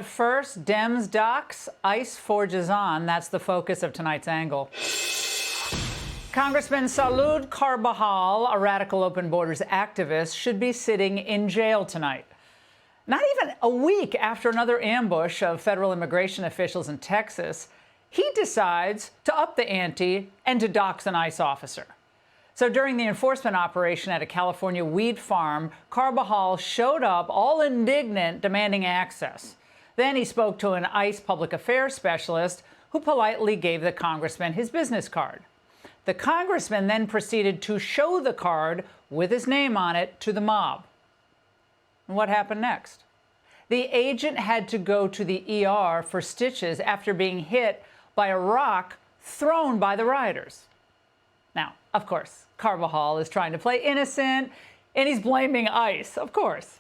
First, Dems docs, ICE forges on. That's the focus of tonight's angle. Congressman Salud Carbajal, a radical open borders activist, should be sitting in jail tonight. Not even a week after another ambush of federal immigration officials in Texas, he decides to up the ante and to dox an ICE officer. So during the enforcement operation at a California weed farm, Carbajal showed up all indignant, demanding access. Then he spoke to an ICE public affairs specialist who politely gave the congressman his business card. The congressman then proceeded to show the card with his name on it to the mob. And what happened next? The agent had to go to the ER for stitches after being hit by a rock thrown by the rioters. Now, of course, Carbajal is trying to play innocent, and he's blaming ICE, of course.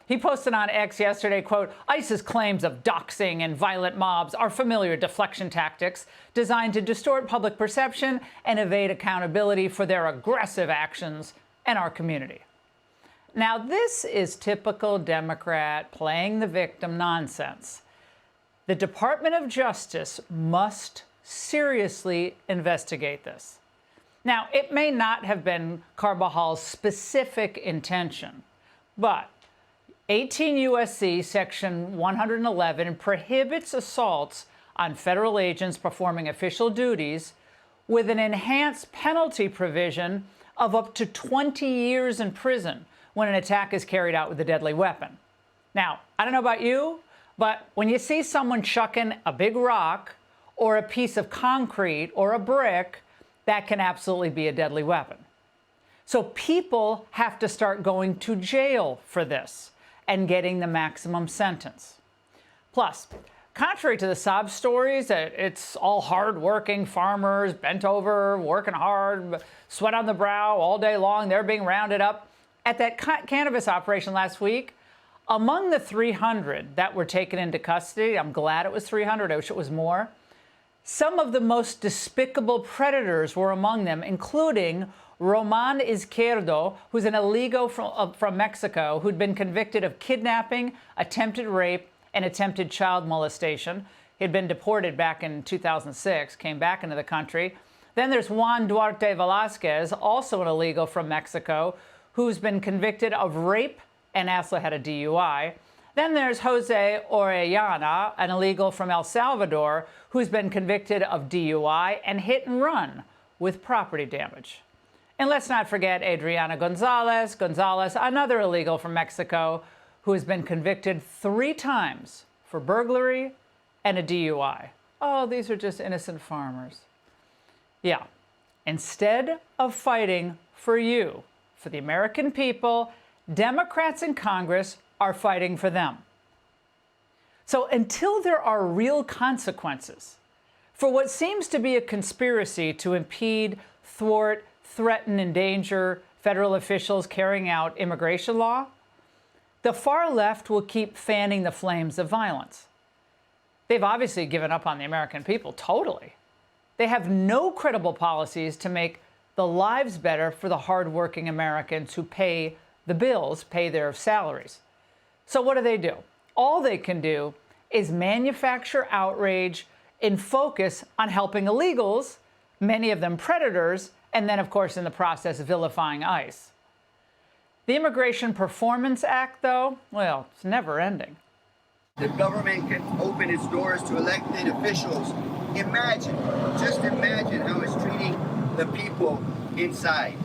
He posted on X yesterday, quote, ICE's claims of doxing and violent mobs are familiar deflection tactics designed to distort public perception and evade accountability for their aggressive actions in our community. Now, this is typical Democrat playing the victim nonsense. The Department of Justice must seriously investigate this. Now, it may not have been Carbajal's specific intention, but 18 U.S.C. Section 111 prohibits assaults on federal agents performing official duties with an enhanced penalty provision of up to 20 years in prison when an attack is carried out with a deadly weapon. Now, I don't know about you, but when you see someone chucking a big rock or a piece of concrete or a brick, that can absolutely be a deadly weapon. So people have to start going to jail for this and getting the maximum sentence. Plus, contrary to the sob stories that it's all hard-working farmers, bent over, working hard, sweat on the brow all day long, they're being rounded up. At that cannabis operation last week, among the 300 that were taken into custody, I'm glad it was 300, I wish it was more, some of the most despicable predators were among them, including Roman Izquierdo, who's an illegal from Mexico who'd been convicted of kidnapping, attempted rape, and attempted child molestation. He'd been deported back in 2006, came back into the country. Then there's Juan Duarte Velasquez, also an illegal from Mexico, who's been convicted of rape and also had a DUI. Then there's Jose Orellana, an illegal from El Salvador, who's been convicted of DUI and hit and run with property damage. And let's not forget Adriana Gonzalez, another illegal from Mexico, who has been convicted 3 times for burglary and a DUI. Oh, these are just innocent farmers. Yeah, instead of fighting for you, for the American people, Democrats in Congress are fighting for them. So until there are real consequences for what seems to be a conspiracy to impede, thwart, threaten, endanger federal officials carrying out immigration law, the far left will keep fanning the flames of violence. They've obviously given up on the American people, totally. They have no credible policies to make the lives better for the hardworking Americans who pay the bills, pay their salaries. So what do? All they can do is manufacture outrage and focus on helping illegals, many of them predators, and then, of course, in the process, vilifying ICE. The Immigration Performance Act, though, well, it's never ending. The government can open its doors to elected officials. Just imagine how it's treating the people inside.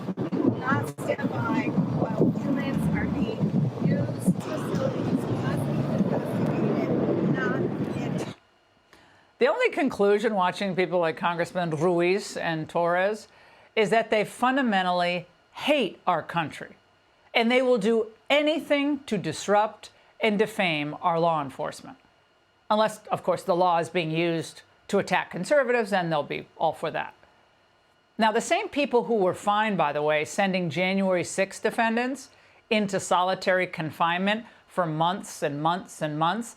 Not stand by while humans are being used, facilities must be investigated, not it. The only conclusion watching people like Congressman Ruiz and Torres is that they fundamentally hate our country, and they will do anything to disrupt and defame our law enforcement. Unless, of course, the law is being used to attack conservatives, then they'll be all for that. Now, the same people who were fine, by the way, sending January 6 defendants into solitary confinement for months and months and months,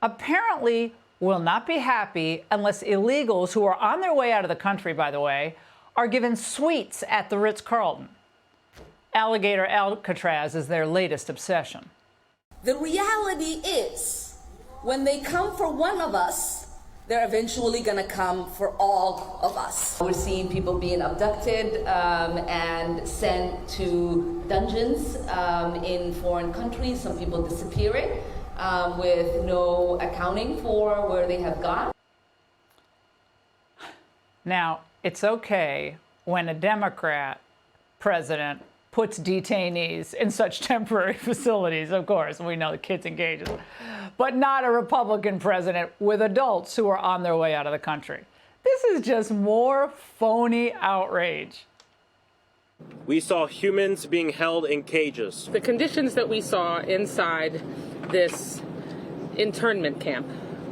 apparently will not be happy unless illegals who are on their way out of the country, by the way, are given suites at the Ritz-Carlton. Alligator Alcatraz is their latest obsession. The reality is when they come for one of us, they're eventually going to come for all of us. We're seeing people being abducted and sent to dungeons in foreign countries. Some people disappearing with no accounting for where they have gone. Now, it's okay when a Democrat president puts detainees in such temporary facilities, of course, we know the kids in cages, but not a Republican president with adults who are on their way out of the country. This is just more phony outrage. We saw humans being held in cages. The conditions that we saw inside this internment camp,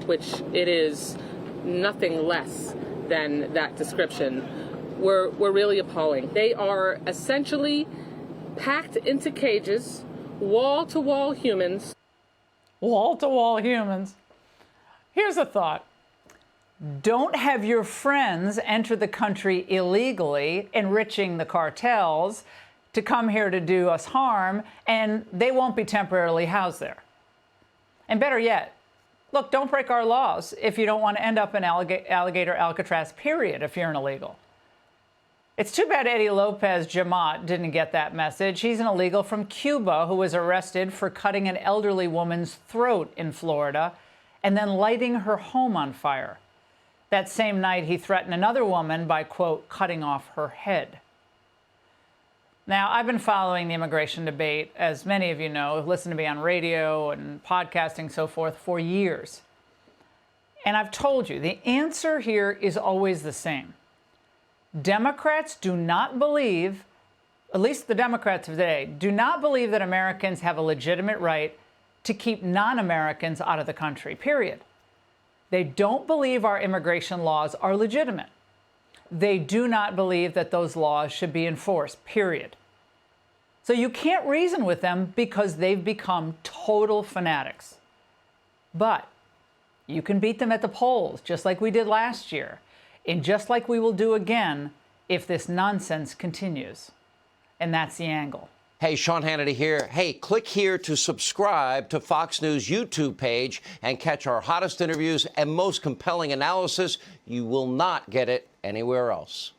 which it is nothing less than that description, were really appalling. They are essentially packed into cages, wall-to-wall humans. Wall-to-wall humans. Here's a thought. Don't have your friends enter the country illegally, enriching the cartels to come here to do us harm, and they won't be temporarily housed there. And better yet, look, don't break our laws if you don't want to end up in alligator Alcatraz, period, if you're an illegal. It's too bad Eddie Lopez Jamat didn't get that message. He's an illegal from Cuba who was arrested for cutting an elderly woman's throat in Florida and then lighting her home on fire. That same night, he threatened another woman by, quote, cutting off her head. Now, I've been following the immigration debate, as many of you know, who've listened to me on radio and podcasting, so forth, for years. And I've told you, the answer here is always the same. Democrats do not believe, at least the Democrats of today, do not believe that Americans have a legitimate right to keep non-Americans out of the country, period. They don't believe our immigration laws are legitimate. They do not believe that those laws should be enforced, period. So you can't reason with them because they've become total fanatics. But you can beat them at the polls, just like we did last year, and just like we will do again if this nonsense continues. And that's the angle. Hey, Sean Hannity here. Hey, click here to subscribe to Fox News YouTube page and catch our hottest interviews and most compelling analysis. You will not get it anywhere else.